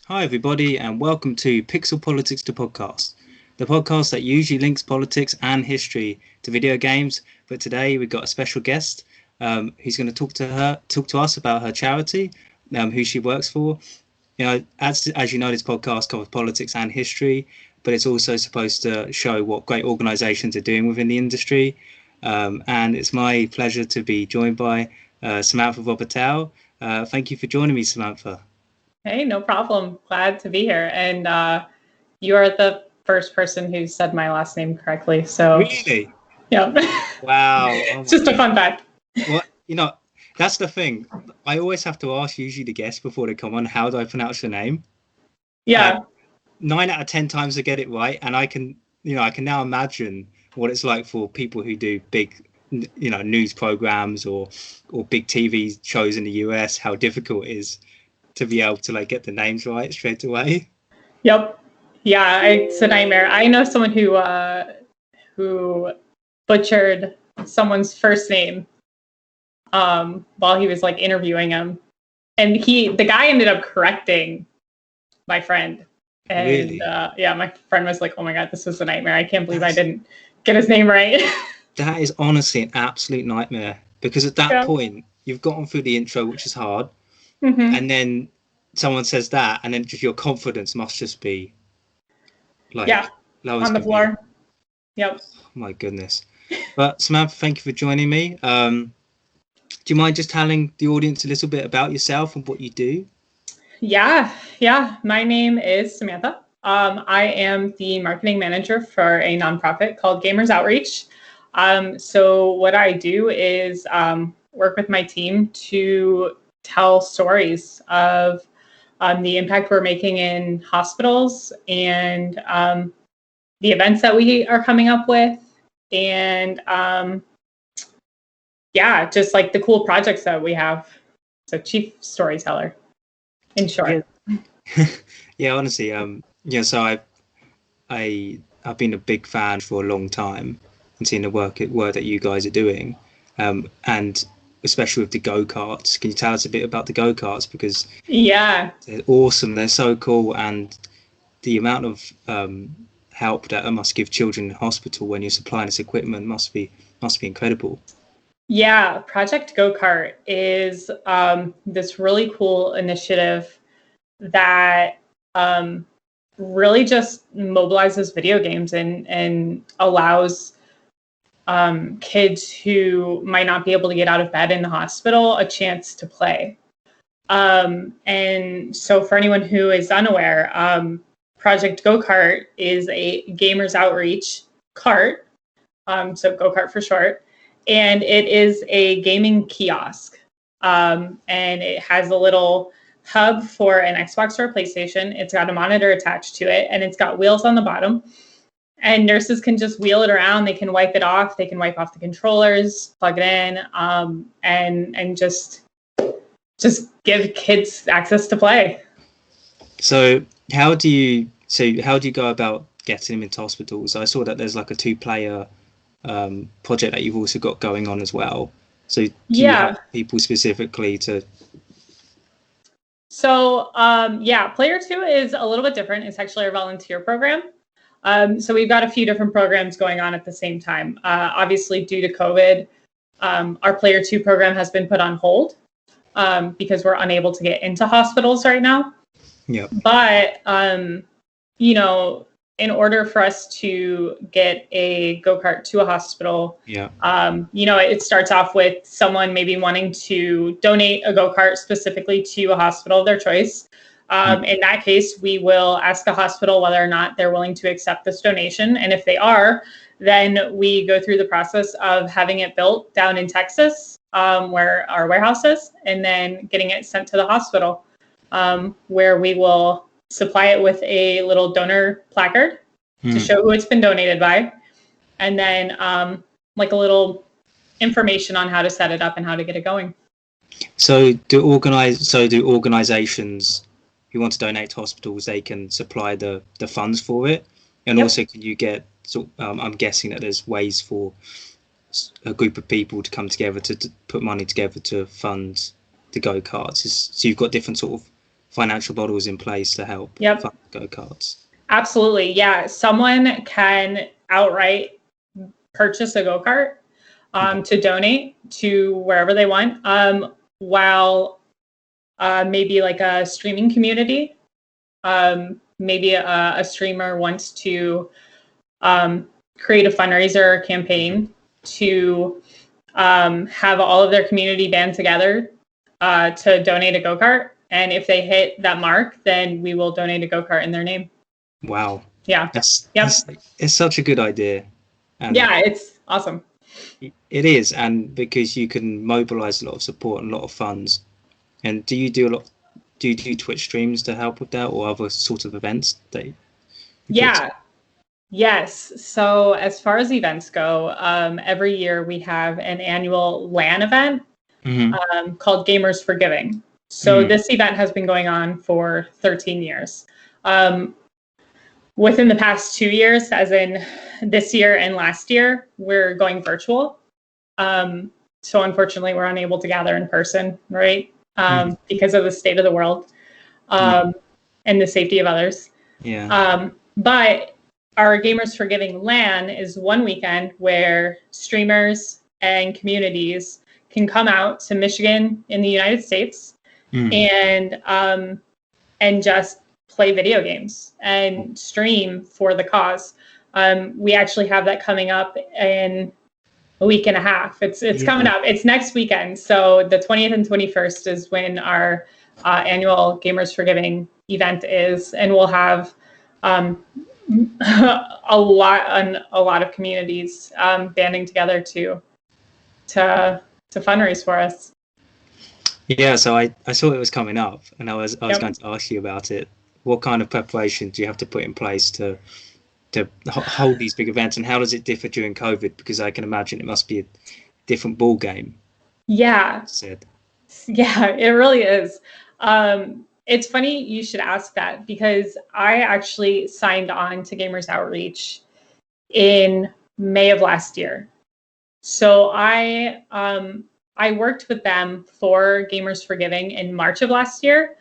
Hi, everybody, and welcome to Pixel Politics, the podcast that usually links politics and history to video games. But today we've got a special guest who's going to talk to us about her charity, who she works for. You know, as you know, this podcast covers politics and history, but it's also supposed to show what great organisations are doing within the industry. And it's my pleasure to be joined by Samantha Robertell. Thank you for joining me, Samantha. Hey, no problem. Glad to be here. And you are the first person who said my last name correctly. So Really? Yeah. Wow. It's just a fun fact. Well, that's the thing. I always have to ask usually the guests before they come on, how do I pronounce your name? Yeah. 9 out of 10 times I get it right. And I can now imagine what it's like for people who do big, news programs or big TV shows in the US, how difficult it is to be able to get the names right straight away. Yep. Yeah, it's a nightmare. I know someone who butchered someone's first name while he was interviewing him, and the guy ended up correcting my friend. And really? Yeah, my friend was like, "Oh my God, this is a nightmare. I can't believe I didn't get his name right." That is honestly an absolute nightmare, because at that point you've gotten through the intro, which is hard. Mm-hmm. And then someone says that, and then just your confidence must just be low on the floor. Yep. Oh my goodness. But Samantha, thank you for joining me. Do you mind just telling the audience a little bit about yourself and what you do? Yeah. My name is Samantha. I am the marketing manager for a nonprofit called Gamers Outreach. So what I do is work with my team to tell stories of the impact we're making in hospitals and the events that we are coming up with, and just the cool projects that we have. So chief storyteller, in short. Yeah, honestly, so I've been a big fan for a long time and seen the work that you guys are doing, and especially with the go-karts. Can you tell us a bit about the go-karts? Because they're awesome, they're so cool, and the amount of help that it must give children in hospital when you're supplying this equipment must be incredible. Yeah, Project Go-Kart is this really cool initiative that really just mobilizes video games and allows kids who might not be able to get out of bed in the hospital a chance to play. And so for anyone who is unaware, Project Go-Kart is a gamers outreach cart, so Go-Kart for short, and it is a gaming kiosk. And it has a little hub for an Xbox or a PlayStation. It's got a monitor attached to it, and it's got wheels on the bottom. And nurses can just wheel it around. They can wipe it off. They can wipe off the controllers, plug it in, and just give kids access to play. So how do you go about getting them into hospitals? I saw that there's a 2-player project that you've also got going on as well. So do you have people specifically to? So Player 2 is a little bit different. It's actually our volunteer program. So we've got a few different programs going on at the same time. Obviously, due to COVID, our Player 2 program has been put on hold because we're unable to get into hospitals right now. Yeah. But, in order for us to get a go-kart to a hospital, it starts off with someone maybe wanting to donate a go-kart specifically to a hospital of their choice. In that case, we will ask the hospital whether or not they're willing to accept this donation. And if they are, then we go through the process of having it built down in Texas, where our warehouse is, and then getting it sent to the hospital, where we will supply it with a little donor placard to show who it's been donated by. And then a little information on how to set it up and how to get it going. So do organizations who want to donate to hospitals, they can supply the funds for it? And also, can you get, I'm guessing that there's ways for a group of people to come together to put money together to fund the go-karts. So you've got different sort of financial models in place to help fund go-karts. Absolutely. Yeah. Someone can outright purchase a go-kart to donate to wherever they want, while maybe like a streaming community, maybe a streamer wants to create a fundraiser campaign to have all of their community band together to donate a go-kart. And if they hit that mark, then we will donate a go-kart in their name. Wow. Yeah. It's such a good idea. And yeah, it's awesome. It is. And because you can mobilize a lot of support and a lot of funds. And do you do Twitch streams to help with that, or other sort of events that Yes. So as far as events go, every year we have an annual LAN event called Gamers for Giving. So this event has been going on for 13 years. Within the past 2 years, as in this year and last year, we're going virtual. So unfortunately, we're unable to gather in person, right? Because of the state of the world and the safety of others. But our Gamers for Giving LAN is one weekend where streamers and communities can come out to Michigan in the United States and just play video games and stream for the cause. We actually have that coming up in a week and a half. It's coming up. It's next weekend. So the 20th and 21st is when our annual Gamers for Giving event is, and we'll have a lot of communities banding together to fundraise for us. Yeah, so I saw it was coming up, and I was going to ask you about it. What kind of preparation do you have to put in place to hold these big events, and how does it differ during COVID? Because I can imagine it must be a different ball game. Yeah, it really is. It's funny you should ask that, because I actually signed on to Gamers Outreach in May of last year. So I worked with them for Gamers for Giving in March of last year,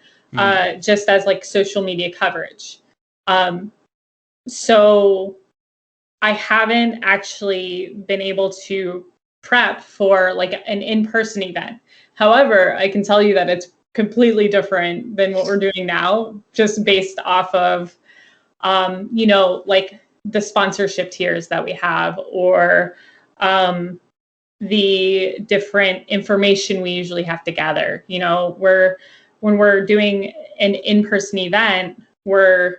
just as like social media coverage. So I haven't actually been able to prep for like an in-person event. However, I can tell you that it's completely different than what we're doing now, just based off of, like the sponsorship tiers that we have, or the different information we usually have to gather. When we're doing an in-person event, we're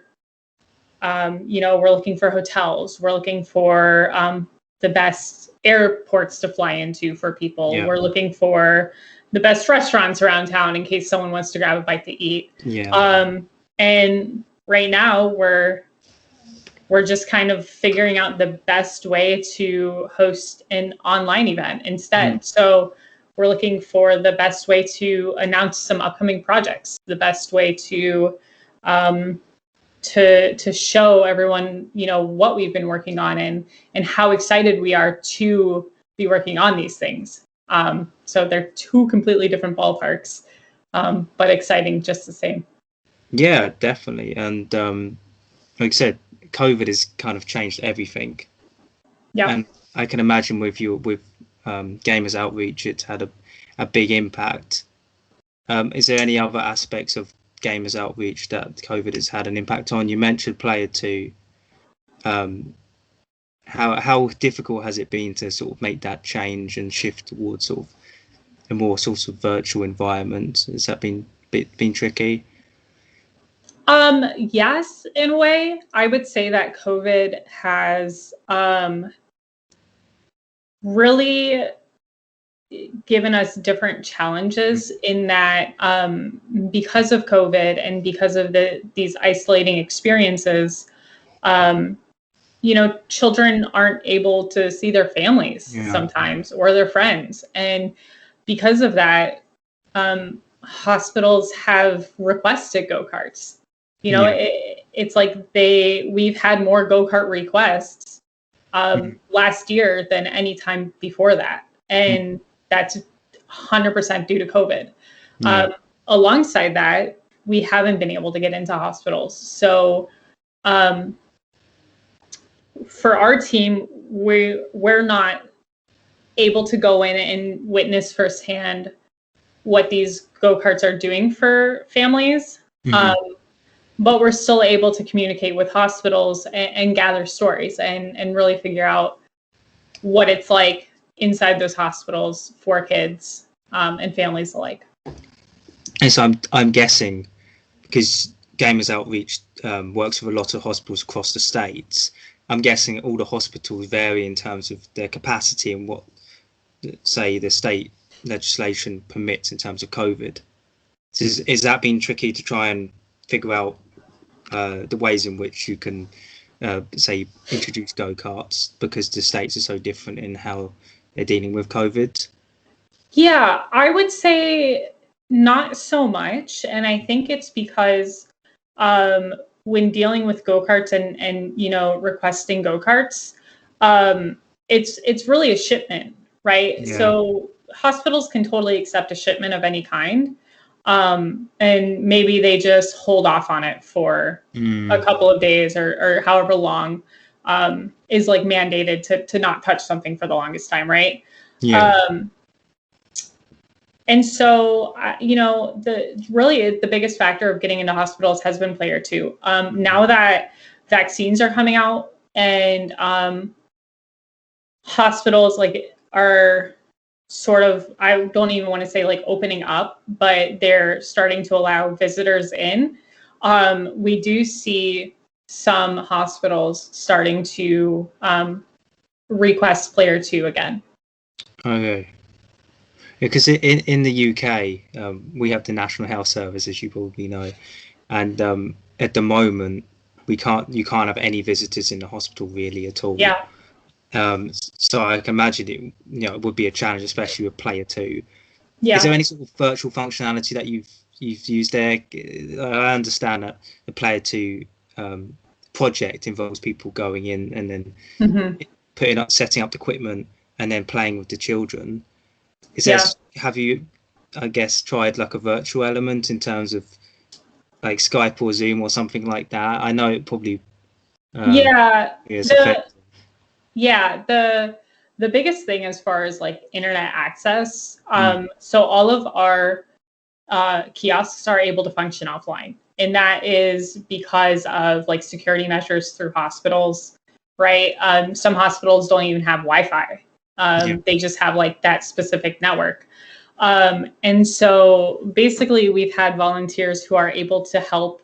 looking for hotels, we're looking for the best airports to fly into for people. We're looking for the best restaurants around town in case someone wants to grab a bite to eat. And right now we're just kind of figuring out the best way to host an online event instead. So we're looking for the best way to announce some upcoming projects, the best way to show everyone, what we've been working on and how excited we are to be working on these things. So they're two completely different ballparks, but exciting just the same. Yeah, definitely. And like I said, COVID has kind of changed everything. And I can imagine with Gamers Outreach, it's had a big impact. Is there any other aspects of Gamers Outreach that COVID has had an impact on? You mentioned Player 2. How difficult has it been to sort of make that change and shift towards sort of a more sort of virtual environment? Has that been tricky? Yes, in a way. I would say that COVID has really given us different challenges in that because of COVID and because of these isolating experiences, children aren't able to see their families sometimes, or their friends. And because of that, hospitals have requested go-karts. It's like we've had more go-kart requests last year than any time before that. And that's 100% due to COVID. Alongside that, we haven't been able to get into hospitals. So for our team, we're not able to go in and witness firsthand what these go-karts are doing for families. But we're still able to communicate with hospitals and gather stories and really figure out what it's like inside those hospitals for kids and families alike. And so I'm guessing, because Gamers Outreach works with a lot of hospitals across the States, I'm guessing all the hospitals vary in terms of their capacity and what, say, the state legislation permits in terms of COVID. So is that been tricky to try and figure out the ways in which you can, say, introduce go-karts, because the states are so different in how they're dealing with COVID? Yeah, I would say not so much. And I think it's because when dealing with go-karts and you know, requesting go-karts, it's really a shipment, right? Yeah. So hospitals can totally accept a shipment of any kind. And maybe they just hold off on it for a couple of days or however long is like mandated to not touch something for the longest time, right? Yeah. And so, you know, the biggest factor of getting into hospitals has been player 2. Now that vaccines are coming out and hospitals like are sort of, I don't even want to say like opening up, but they're starting to allow visitors in. We do see some hospitals starting to request player 2 again. Okay. Because in the UK, we have the National Health Service, as you probably know, and at the moment you can't have any visitors in the hospital really at all. Yeah. So I can imagine it would be a challenge, especially with player 2. Yeah. Is there any sort of virtual functionality that you've used there? I understand that the player 2 project involves people going in and then setting up equipment and then playing with the children. Have you, I guess, tried like a virtual element in terms of like Skype or Zoom or something like that? I know it probably is effective. The biggest thing as far as like internet access, so all of our kiosks are able to function offline, and that is because of like security measures through hospitals, right? Some hospitals don't even have Wi-Fi. They just have like that specific network. And so basically we've had volunteers who are able to help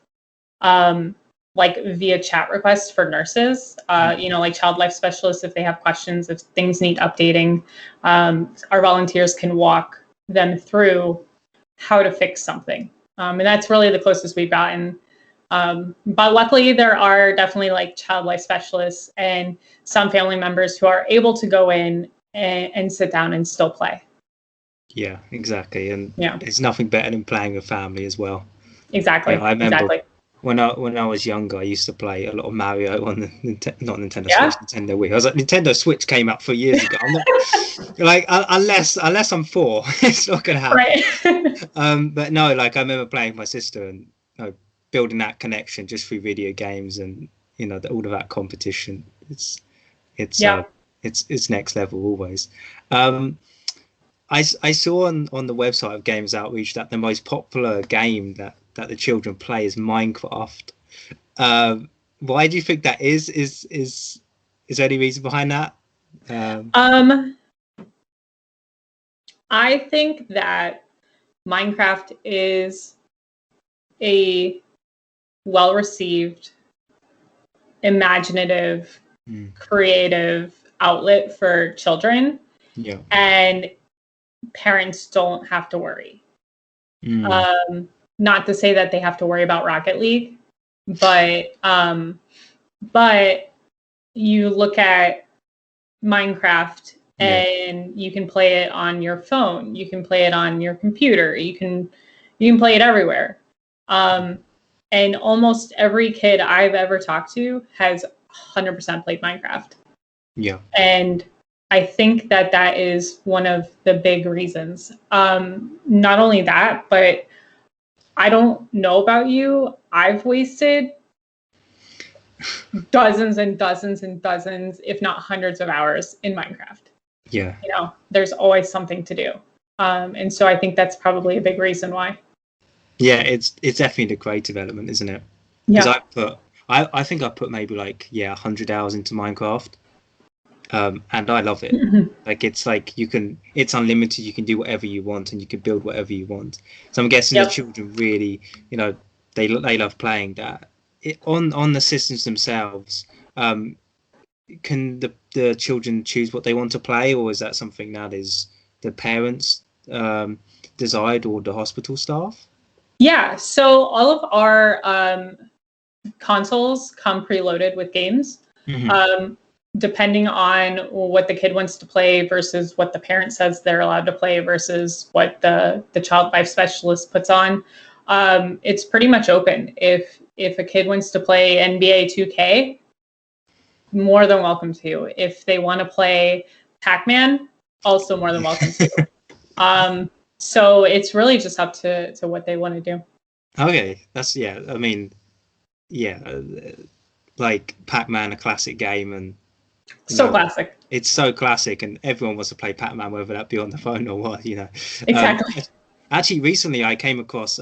like via chat requests for nurses, you know, like child life specialists, if they have questions, if things need updating, our volunteers can walk them through how to fix something. And that's really the closest we've gotten. But luckily there are definitely like child life specialists and some family members who are able to go in and sit down and still play. Yeah, exactly. And it's nothing better than playing with family as well. Exactly. I remember when I was younger, I used to play a lot of Mario on the not Nintendo Switch, Nintendo Wii. I was like, Nintendo Switch came out 3 years ago. I'm not, like unless I'm 4, it's not gonna happen. Right. But no, like I remember playing with my sister and building that connection just through video games and all of that competition. It's next level always. I saw on the website of Games Outreach that the most popular game that the children play is Minecraft. Why do you think that is? Is there any reason behind that? I think that Minecraft is a well-received, imaginative, creative outlet for children. Yeah. And parents don't have to worry. Not to say that they have to worry about Rocket League, but you look at Minecraft and you can play it on your phone, you can play it on your computer, you can play it everywhere. And almost every kid I've ever talked to has 100% played Minecraft. Yeah. And I think that is one of the big reasons. Not only that, but I don't know about you. I've wasted dozens and dozens and dozens, if not hundreds of hours in Minecraft. Yeah. You know, there's always something to do. And so I think that's probably a big reason why. Yeah, it's definitely the creative element, isn't it? Yeah. Because I think I put maybe like 100 hours into Minecraft, and I love it. Like it's unlimited. You can do whatever you want, and you can build whatever you want. So I'm guessing the children really, you know, they love playing that. On the systems themselves, can the children choose what they want to play, or is that something that is the parents desired, or the hospital staff? Yeah, so all of our consoles come preloaded with games. Depending on what the kid wants to play versus what the parent says they're allowed to play versus what the child life specialist puts on. It's pretty much open. If a kid wants to play NBA 2K, more than welcome to. If they want to play Pac-Man, also more than welcome to. So it's really just up to what they want to do. Okay, that's I mean, like Pac-Man, a classic game, and classic. It's so classic, and everyone wants to play Pac-Man, whether that be on the phone or what. Exactly. Actually, recently I came across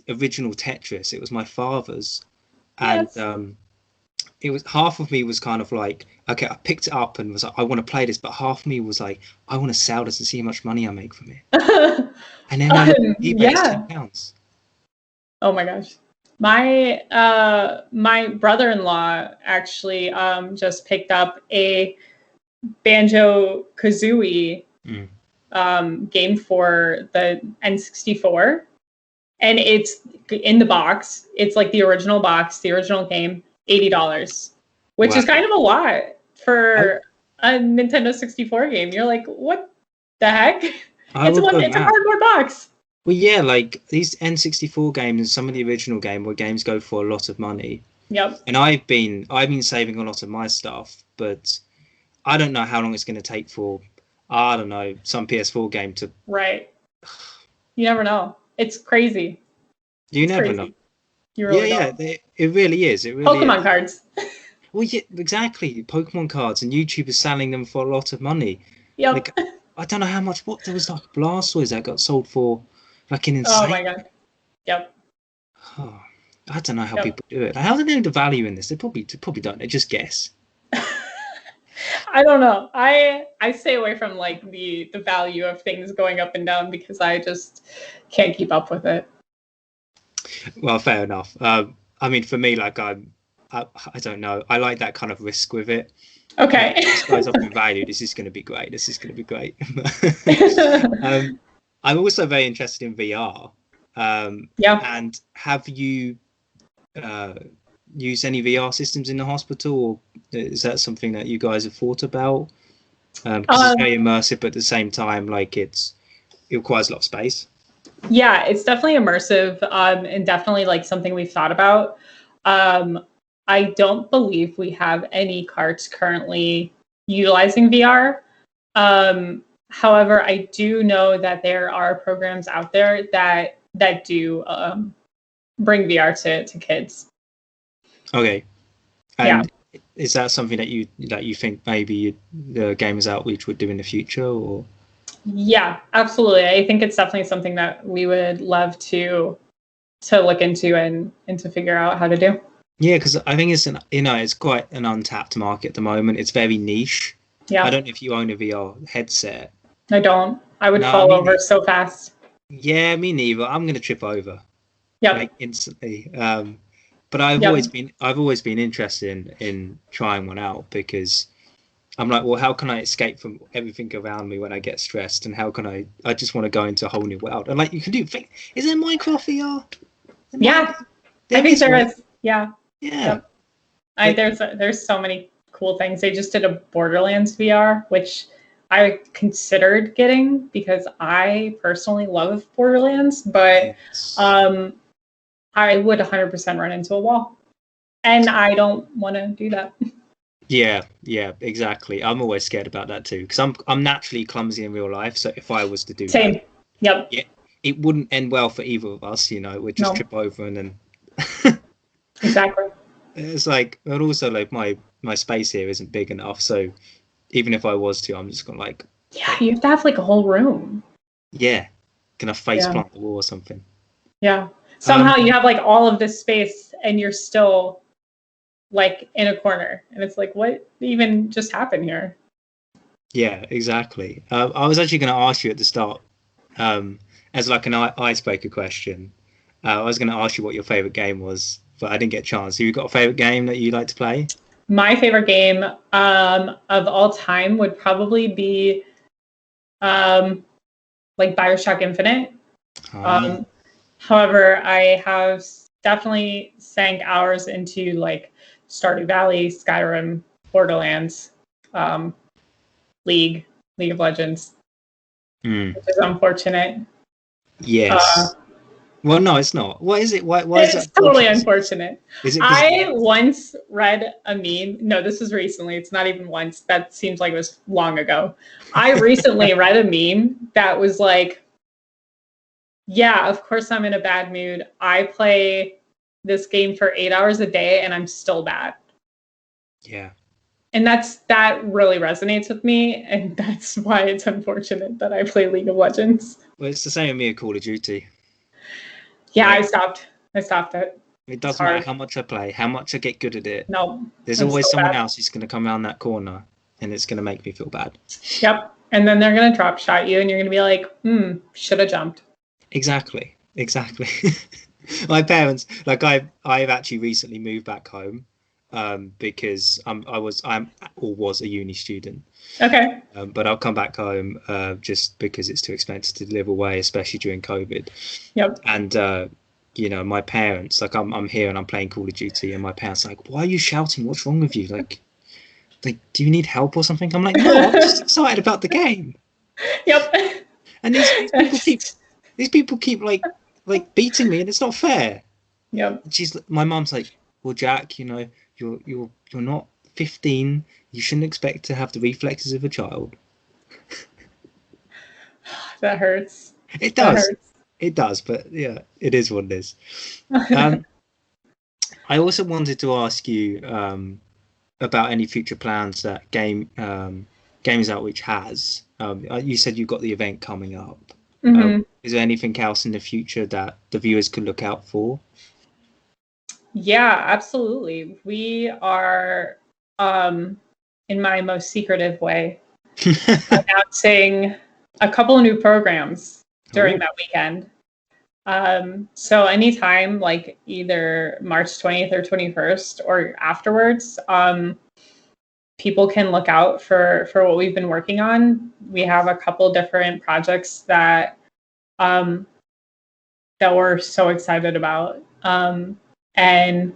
original Tetris. It was my father's, and it was half of me was kind of like, okay, I picked it up and was like, I want to play this, but half of me was like, I want to sell this and see how much money I make from it. And then eBay is £10. Oh my gosh. My my brother-in-law actually just picked up a Banjo-Kazooie game for the N64, and it's in the box. It's like the original box, the original game, $80, which is kind of a lot for a Nintendo 64 game. You're like, what the heck? It's a cardboard box. Well, yeah, like these N64 games and some of the original games go for a lot of money. Yep. And I've been saving a lot of my stuff, but I don't know how long it's going to take for, I don't know, some PS4 game to. Right. You never know. It's crazy. You never know. You really don't. It really is. It really Pokemon cards. Well, yeah, exactly. Pokemon cards, and YouTube is selling them for a lot of money. Yep. Like, I don't know how much. What there was like Blastoise that got sold for, like an insane. Oh my god. Yep. Oh, I don't know how people do it. How do they know the value in this? They probably don't. They just guess. I don't know. I stay away from like the value of things going up and down because I just can't keep up with it. Well, fair enough. I mean, for me, like I don't know. I like that kind of risk with it. Okay. This guy's up in value. This is going to be great. I'm also very interested in VR. And have you used any VR systems in the hospital, or is that something that you guys have thought about? Because it's very immersive, but at the same time, like it requires a lot of space. Yeah, it's definitely immersive, and definitely like something we've thought about. I don't believe we have any carts currently utilizing VR. However, I do know that there are programs out there that do bring VR to kids. Okay. And is that something that you think maybe the Gamers Outreach would do in the future, or? Yeah, absolutely. I think it's definitely something that we would love to look into and to figure out how to do. Yeah, because I think it's quite an untapped market at the moment. It's very niche. Yeah. I don't know if you own a VR headset. I don't. I would fall over so fast. Yeah, me neither. I'm gonna trip over. Yeah. Like instantly. But I've always been interested in trying one out, because I'm like, well, how can I escape from everything around me when I get stressed, and how can I just want to go into a whole new world. And like, you can do, is there Minecraft VR? Yeah, I think there is. Yeah. Yeah. Yep. There's so many cool things. They just did a Borderlands VR, which I considered getting because I personally love Borderlands, but I would 100% run into a wall, and I don't want to do that. Yeah, exactly. I'm always scared about that too, because I'm naturally clumsy in real life. So if I was to do Same. Yep. Yeah, it wouldn't end well for either of us, you know. We'd just trip over and then exactly. It's like, but also like my space here isn't big enough, so even if I was to, I'm just gonna like, you have to have like a whole room. Yeah, gonna face plant the wall or something. Yeah, somehow you have like all of this space and you're still like in a corner, and it's like, what even just happened here? Yeah, exactly. I was actually going to ask you at the start, as like an icebreaker question. I was going to ask you what your favorite game was, but I didn't get a chance. Have you got a favorite game that you like to play? My favorite game of all time would probably be like Bioshock Infinite. However, I have definitely sank hours into like Stardew Valley, Skyrim, Borderlands, League of Legends, which is unfortunate. Yes. Well, no, it's not. What is it? Why is it? It's totally unfortunate. Is it? I once read a meme. No, this is recently. It's not even once. That seems like it was long ago. I recently read a meme that was like, yeah, of course I'm in a bad mood. I play this game for 8 hours a day and I'm still bad. Yeah. And that really resonates with me, and that's why it's unfortunate that I play League of Legends. Well, it's the same with me at Call of Duty. Yeah, I stopped it. It doesn't matter how much I play, how much I get good at it. No. There's always someone else who's going to come around that corner, and it's going to make me feel bad. Yep. And then they're going to drop shot you, and you're going to be like, should have jumped. Exactly. My parents, like I've actually recently moved back home. Because I was a uni student. Okay. But I'll come back home just because it's too expensive to live away, especially during COVID. Yep. And you know, my parents, like I'm here and I'm playing Call of Duty, and my parents are like, why are you shouting? What's wrong with you? Like, do you need help or something? I'm like, no, I'm just excited about the game. Yep. And these people keep like beating me, and it's not fair. Yep. My mom's like, well, Jack, you know, you're not 15. You shouldn't expect to have the reflexes of a child. That hurts. It does. It does, but yeah, it is what it is. I also wanted to ask you about any future plans that Games Outreach has. You said you've got the event coming up. Mm-hmm. Is there anything else in the future that the viewers could look out for? Yeah, absolutely. We are, in my most secretive way, announcing a couple of new programs during that weekend. So anytime, like either March 20th or 21st or afterwards, people can look out for what we've been working on. We have a couple different projects that we're so excited about. And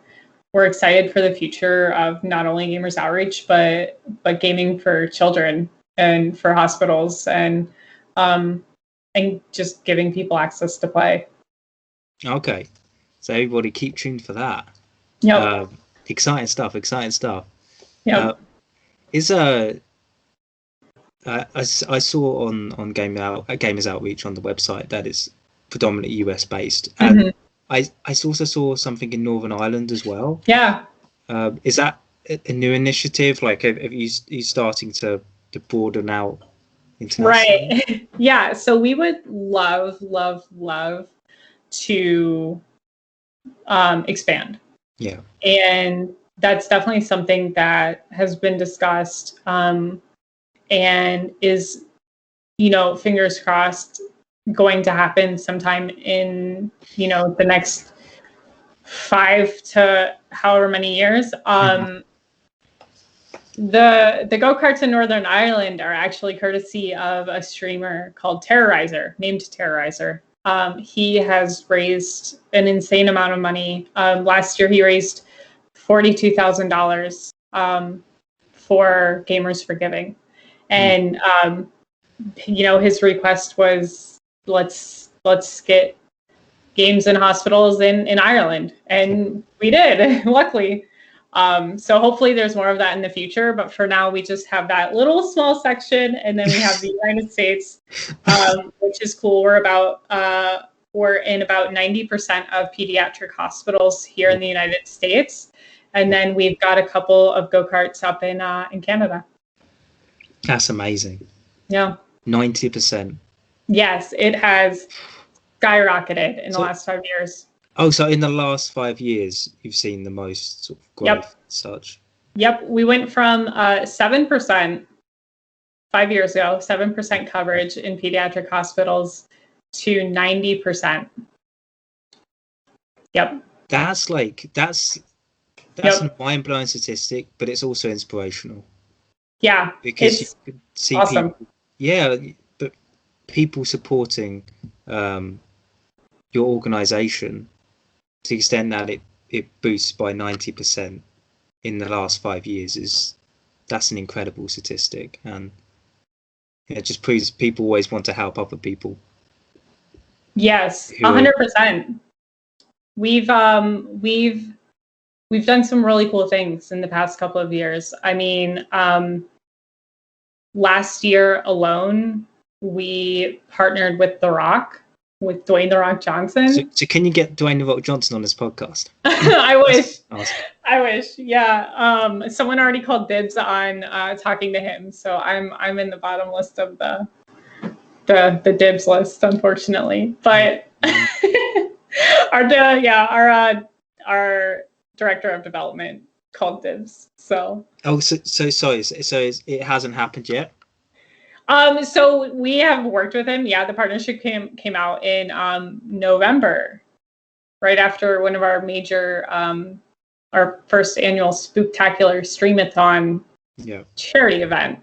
we're excited for the future of not only Gamers Outreach, but gaming for children and for hospitals, and just giving people access to play. Okay. So everybody keep tuned for that. Yep. Exciting stuff. Yep. I saw on Gamers Outreach on the website that it's predominantly US based. And I also saw something in Northern Ireland as well. Yeah. Is that a new initiative? Like, are you starting to broaden out internationally? Right. Yeah. So we would love to expand. Yeah. And that's definitely something that has been discussed, and is, fingers crossed, going to happen sometime in, the next 5 to however many years. The go-karts in Northern Ireland are actually courtesy of a streamer called named Terrorizer. He has raised an insane amount of money. Last year he raised $42,000 for Gamers for Giving. And his request was, let's get games in hospitals in Ireland, and we did, luckily. So hopefully there's more of that in the future. But for now, we just have that little small section, and then we have the United States, which is cool. We're in about 90% of pediatric hospitals here in the United States, and then we've got a couple of go-karts up in Canada. That's amazing. Yeah. 90%. Yes, it has skyrocketed in the last 5 years. Oh, so in the last 5 years, you've seen the most sort of growth and such? Yep. We went from 7% 5 years ago, 7% coverage in pediatric hospitals to 90%. Yep. That's a mind-blowing statistic, but it's also inspirational. Yeah. Because you can see awesome. people, yeah, but people supporting your organization to the extent that it boosts by 90% in the last 5 years that's an incredible statistic, and it just proves people always want to help other people. Yes, 100%. We've done some really cool things in the past couple of years. I mean, last year alone, we partnered with The Rock, with Dwayne The Rock Johnson. So can you get Dwayne The Rock Johnson on this podcast? I wish. Awesome. I wish. Yeah. Someone already called dibs on talking to him, so I'm in the bottom list of the dibs list, unfortunately. But our director of development called dibs. So. Oh, so sorry. So it hasn't happened yet. So we have worked with him. Yeah, the partnership came out in November, right after one of our major, our first annual Spooktacular Streamathon charity event.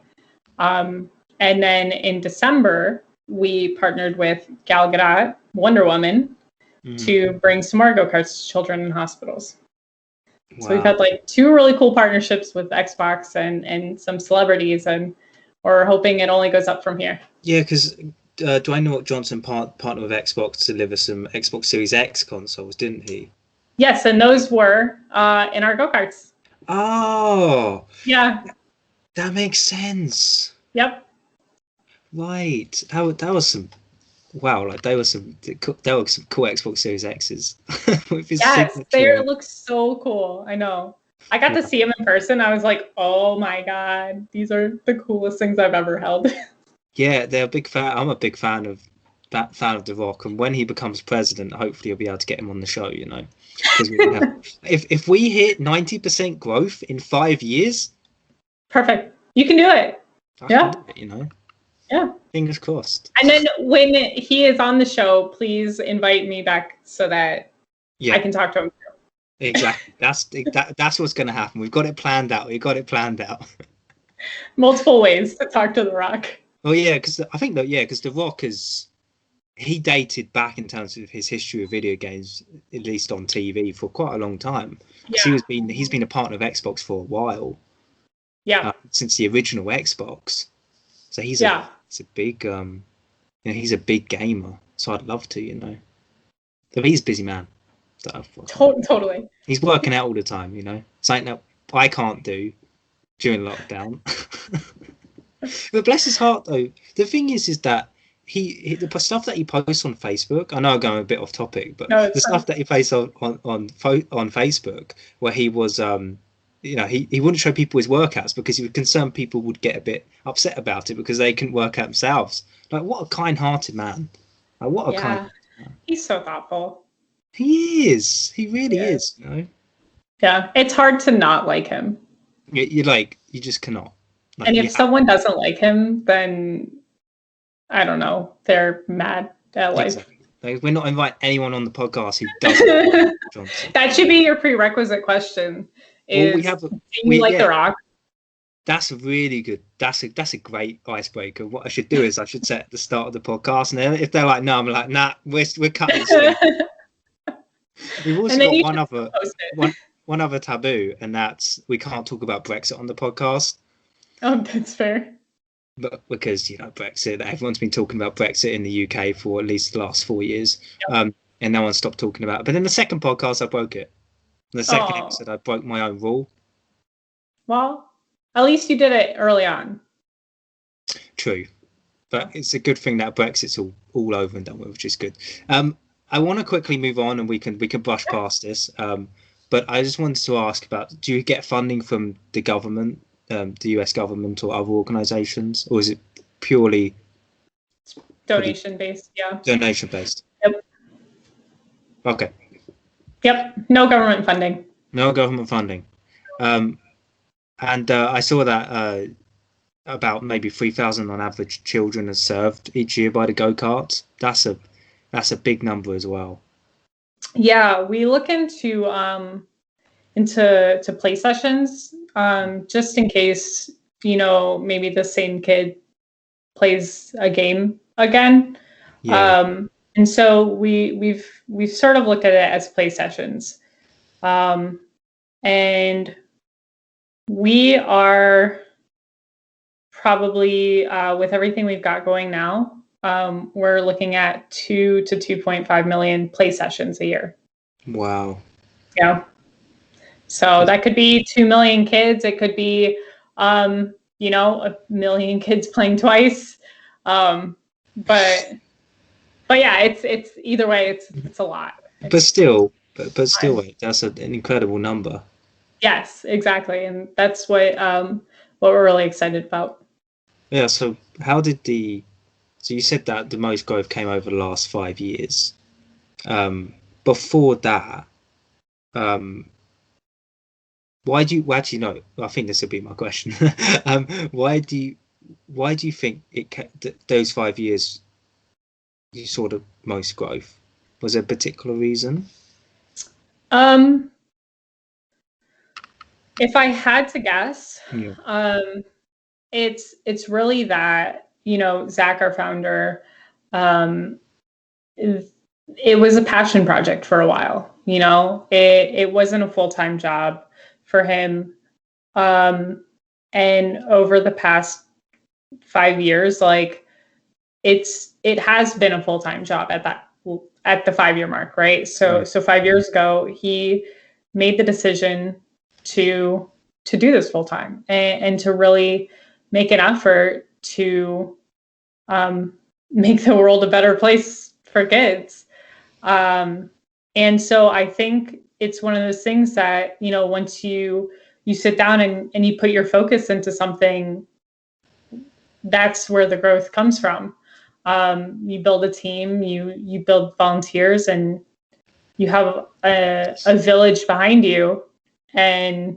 And then in December, we partnered with Gal Gadot, Wonder Woman, to bring some more go-karts to children in hospitals. Wow. So we've had like 2 really cool partnerships with Xbox and some celebrities, and we're hoping it only goes up from here. Yeah, because Dwayne The Rock Johnson partnered with Xbox to deliver some Xbox Series X consoles, didn't he? Yes, and those were in our go-karts. Oh. Yeah. That makes sense. Yep. Right. That was some. Wow, like they were some cool Xbox Series X's. Yes, they look so cool. I know. I got to see him in person. I was like, oh my God, these are the coolest things I've ever held. Yeah, they're a big fan. I'm a big fan of The Rock, and when he becomes president, hopefully you'll be able to get him on the show, you know. If we hit 90% growth in 5 years, perfect. You can do it. I can do it, you know. Yeah. Fingers crossed. And then when he is on the show, please invite me back so that I can talk to him. Exactly. That's what's going to happen. We've got it planned out. Multiple ways to talk to The Rock. Oh yeah, because I think because The Rock he dated back in terms of his history of video games, at least on TV, for quite a long time. Because he's been a partner of Xbox for a while. Yeah. Since the original Xbox. So he's a big he's a big gamer. So I'd love to, you know. So he's a busy man. Totally. He's working out all the time, you know. Something that I can't do during lockdown. But bless his heart, though. The thing is that the stuff that he posts on Facebook. I know I'm going a bit off topic, but the stuff that he posts on Facebook, where he was, he wouldn't show people his workouts because he was concerned people would get a bit upset about it because they couldn't work out themselves. Like, what a kind-hearted man! Like, what a kind. He's so thoughtful. He is. He really is. You know. Yeah, it's hard to not like him. You just cannot. Like, and if someone doesn't like him, then I don't know. They're mad at life. Exactly. Like, we're not inviting anyone on the podcast who doesn't like Johnson. That should be your prerequisite question. Do you like The Rock? That's a really good. That's a great icebreaker. What I should do is I should set at the start of the podcast, and then if they're like, no, I'm like, nah, we're cutting this. We've also got one other taboo, and that's we can't talk about Brexit on the podcast. Oh, that's fair. But because Brexit, everyone's been talking about Brexit in the UK for at least the last 4 years, and no one stopped talking about it. But in the second podcast, I broke it. In the second episode, I broke my own rule. Well, at least you did it early on. True. But it's a good thing that Brexit's all over and done with, which is good. I want to quickly move on, and we can brush past this. But I just wanted to ask about: do you get funding from the government, the US government, or other organisations, or is it purely donation based? Yeah. Donation based. Yep. Okay. Yep. No government funding. No government funding. And I saw that. About maybe 3,000 on average children are served each year by the Go-Karts. That's a big number as well. Yeah, we look into play sessions just in case, maybe the same kid plays a game again. Yeah. And so we've sort of looked at it as play sessions. And we are probably with everything we've got going now, we're looking at 2 to 2.5 million play sessions a year. Wow. Yeah. So that could be 2 million kids. It could be, 1 million kids playing twice. But yeah, it's either way, it's a lot. But still, that's an incredible number. Yes, exactly, and that's what we're really excited about. Yeah. So so you said that the most growth came over the last 5 years. Before that, why do you actually no? I think this would be my question. Why do you think those 5 years you saw the most growth? Was there a particular reason? If I had to guess, yeah. It's really that, Zach, our founder, it was a passion project for a while. It wasn't a full-time job for him. And over the past 5 years, like it has been a full-time job at the 5-year mark, right? So 5 years ago, he made the decision to do this full-time and to really make an effort to make the world a better place for kids. And so I think it's one of those things that, once you sit down and you put your focus into something, that's where the growth comes from. You build a team, you build volunteers, and you have a village behind you, and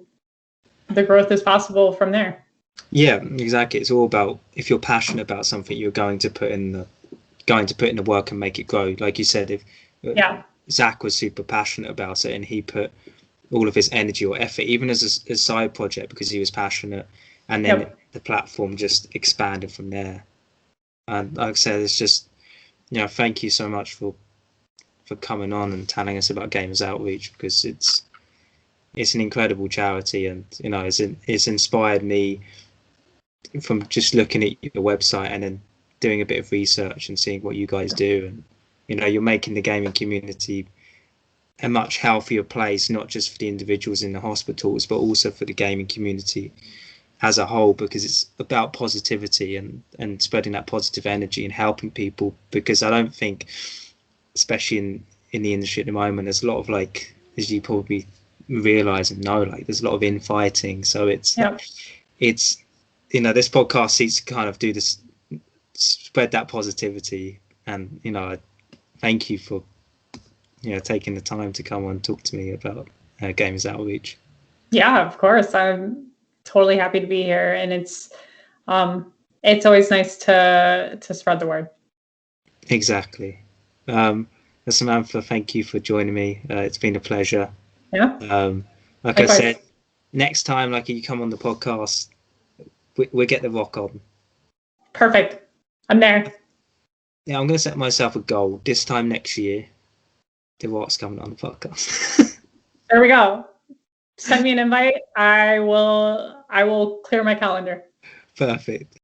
the growth is possible from there. Yeah, exactly. It's all about, if you're passionate about something, you're going to put in the work and make it grow. Like you said, if Zach was super passionate about it and he put all of his energy or effort, even as a side project, because he was passionate, and then the platform just expanded from there. And like I said, it's just, thank you so much for coming on and telling us about Gamers Outreach, because it's an incredible charity, and it's inspired me from just looking at your website and then doing a bit of research and seeing what you guys do, and you're making the gaming community a much healthier place, not just for the individuals in the hospitals, but also for the gaming community as a whole, because it's about positivity and spreading that positive energy and helping people. Because I don't think, especially in the industry at the moment, there's a lot of, like, as you probably realize and know, like, there's a lot of infighting. So it's this podcast seeks to kind of do this, spread that positivity. And I thank you for taking the time to come on and talk to me about Gamers Outreach. Yeah, of course. I'm totally happy to be here, and it's always nice to spread the word. Exactly. Samantha, thank you for joining me. It's been a pleasure. Yeah. Like Likewise. I said, next time, like, you come on the podcast, we get the rock on. Perfect. I'm there. Yeah, I'm going to set myself a goal this time next year. The rock's coming on the podcast. There we go. Send me an invite. I will clear my calendar. Perfect.